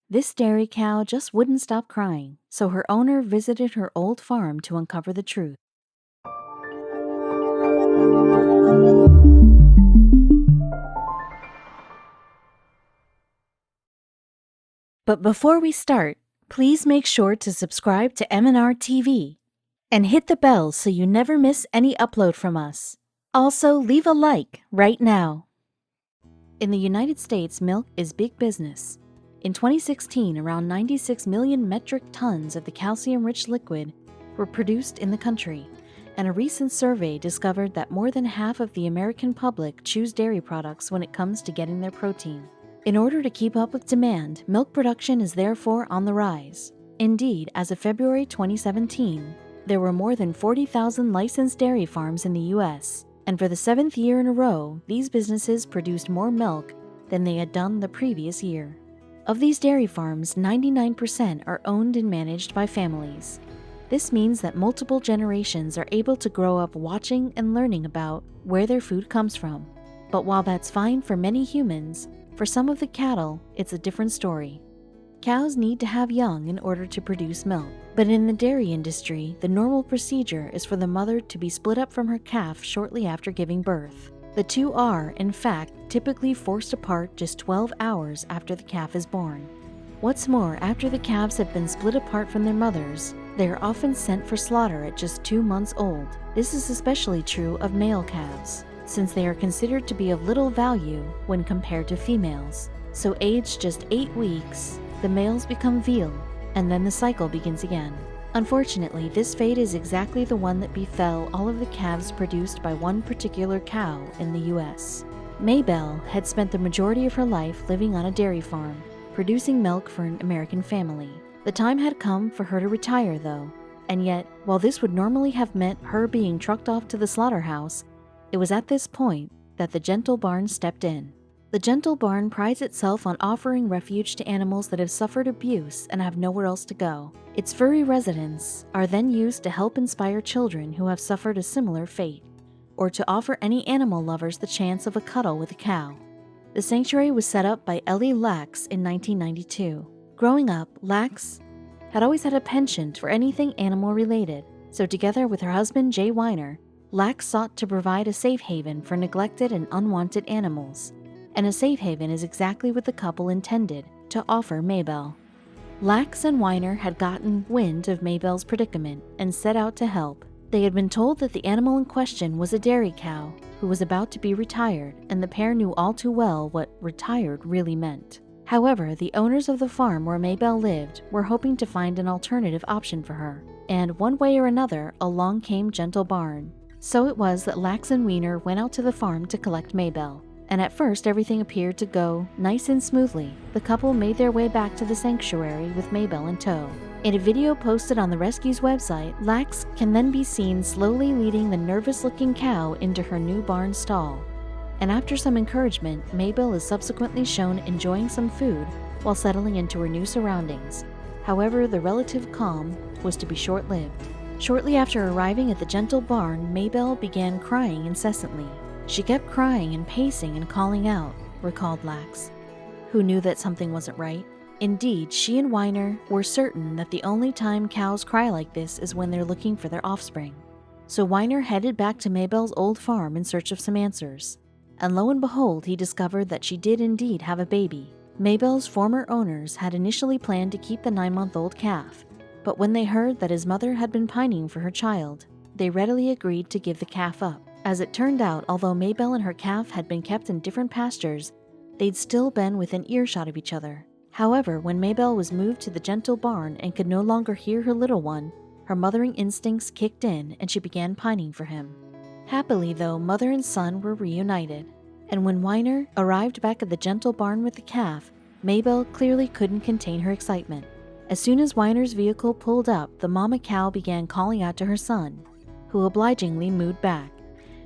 This dairy cow just wouldn't stop crying, so her owner visited her old farm to uncover the truth. But before we start, please make sure to subscribe to M&R TV and hit the bell so you never miss any upload from us. Also, leave a like right now. In the United States, milk is big business. In 2016, around 96 million metric tons of the calcium-rich liquid were produced in the country, and a recent survey discovered that more than half of the American public choose dairy products when it comes to getting their protein. In order to keep up with demand, milk production is therefore on the rise. Indeed, as of February 2017, there were more than 40,000 licensed dairy farms in the U.S., and for the 7th year in a row, these businesses produced more milk than they had done the previous year. Of these dairy farms, 99% are owned and managed by families. This means that multiple generations are able to grow up watching and learning about where their food comes from. But while that's fine for many humans, for some of the cattle, it's a different story. Cows need to have young in order to produce milk, but in the dairy industry, the normal procedure is for the mother to be split up from her calf shortly after giving birth. The two are, in fact, typically forced apart just 12 hours after the calf is born. What's more, after the calves have been split apart from their mothers, they are often sent for slaughter at just 2 months old. This is especially true of male calves, since they are considered to be of little value when compared to females. So aged just 8 weeks, the males become veal, and then the cycle begins again. Unfortunately, this fate is exactly the one that befell all of the calves produced by one particular cow in the U.S. Maybelle had spent the majority of her life living on a dairy farm, producing milk for an American family. The time had come for her to retire, though, and yet, while this would normally have meant her being trucked off to the slaughterhouse, it was at this point that the Gentle Barn stepped in. The Gentle Barn prides itself on offering refuge to animals that have suffered abuse and have nowhere else to go. Its furry residents are then used to help inspire children who have suffered a similar fate, or to offer any animal lovers the chance of a cuddle with a cow. The sanctuary was set up by Ellie Lax in 1992. Growing up, Lax had always had a penchant for anything animal-related, so together with her husband Jay Weiner, Lax sought to provide a safe haven for neglected and unwanted animals. And a safe haven is exactly what the couple intended to offer Maybelle. Lax and Weiner had gotten wind of Maybelle's predicament and set out to help. They had been told that the animal in question was a dairy cow who was about to be retired, and the pair knew all too well what retired really meant. However, the owners of the farm where Maybelle lived were hoping to find an alternative option for her, and one way or another, along came Gentle Barn. So it was that Lax and Weiner went out to the farm to collect Maybelle. And at first everything appeared to go nice and smoothly. The couple made their way back to the sanctuary with Maybelle in tow. In a video posted on the rescue's website, Lax can then be seen slowly leading the nervous-looking cow into her new barn stall. And after some encouragement, Maybelle is subsequently shown enjoying some food while settling into her new surroundings. However, the relative calm was to be short-lived. Shortly after arriving at the Gentle Barn, Maybelle began crying incessantly. She kept crying and pacing and calling out, recalled Lax, who knew that something wasn't right. Indeed, she and Weiner were certain that the only time cows cry like this is when they're looking for their offspring. So Weiner headed back to Maybelle's old farm in search of some answers. And lo and behold, he discovered that she did indeed have a baby. Maybelle's former owners had initially planned to keep the 9-month-old calf, but when they heard that his mother had been pining for her child, they readily agreed to give the calf up. As it turned out, although Maybelle and her calf had been kept in different pastures, they'd still been within earshot of each other. However, when Maybelle was moved to the Gentle Barn and could no longer hear her little one, her mothering instincts kicked in and she began pining for him. Happily, though, mother and son were reunited, and when Weiner arrived back at the Gentle Barn with the calf, Maybelle clearly couldn't contain her excitement. As soon as Weiner's vehicle pulled up, the mama cow began calling out to her son, who obligingly mooed back.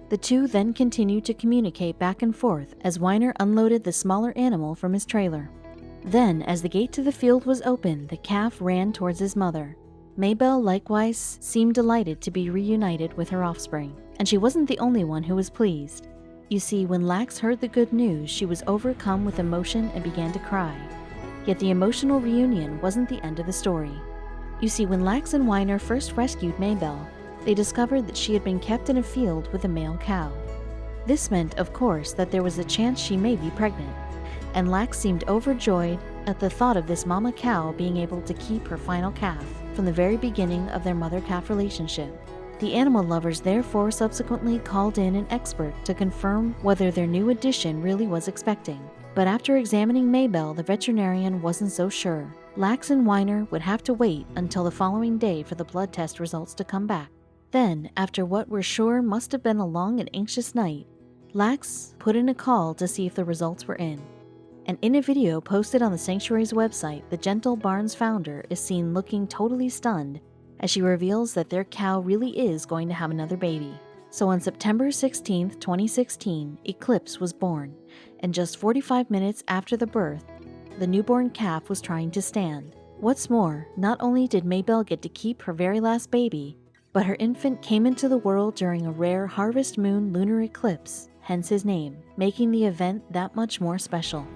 The two then continued to communicate back and forth as Weiner unloaded the smaller animal from his trailer. Then, as the gate to the field was open, the calf ran towards his mother. Maybelle likewise seemed delighted to be reunited with her offspring, and she wasn't the only one who was pleased. You see, when Lax heard the good news, she was overcome with emotion and began to cry. Yet the emotional reunion wasn't the end of the story. You see, when Lax and Weiner first rescued Maybelle, they discovered that she had been kept in a field with a male cow. This meant, of course, that there was a chance she may be pregnant, and Lax seemed overjoyed at the thought of this mama cow being able to keep her final calf from the very beginning of their mother-calf relationship. The animal lovers therefore subsequently called in an expert to confirm whether their new addition really was expecting. But after examining Maybelle, the veterinarian wasn't so sure. Lax and Weiner would have to wait until the following day for the blood test results to come back. Then, after what we're sure must have been a long and anxious night, Lax put in a call to see if the results were in. And in a video posted on the Sanctuary's website, the Gentle Barns founder is seen looking totally stunned as she reveals that their cow really is going to have another baby. So on September 16, 2016, Eclipse was born, and just 45 minutes after the birth, the newborn calf was trying to stand. What's more, not only did Maybelle get to keep her very last baby, but her infant came into the world during a rare harvest moon lunar eclipse, hence his name, making the event that much more special.